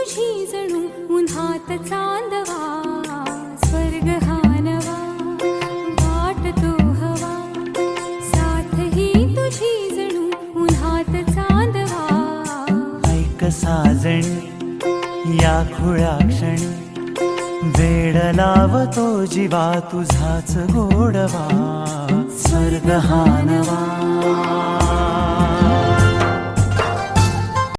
तुझी जणू उन्हात चांदवा, स्वर्ग हा नवा वाटतो हवा, साथ ही तुझी जणू उन्हात चांदवा. ऐक साजणी या खुळ्या क्षणी, वेड लावतो जीवा तुझाच गोडवा, स्वर्ग हा नवा.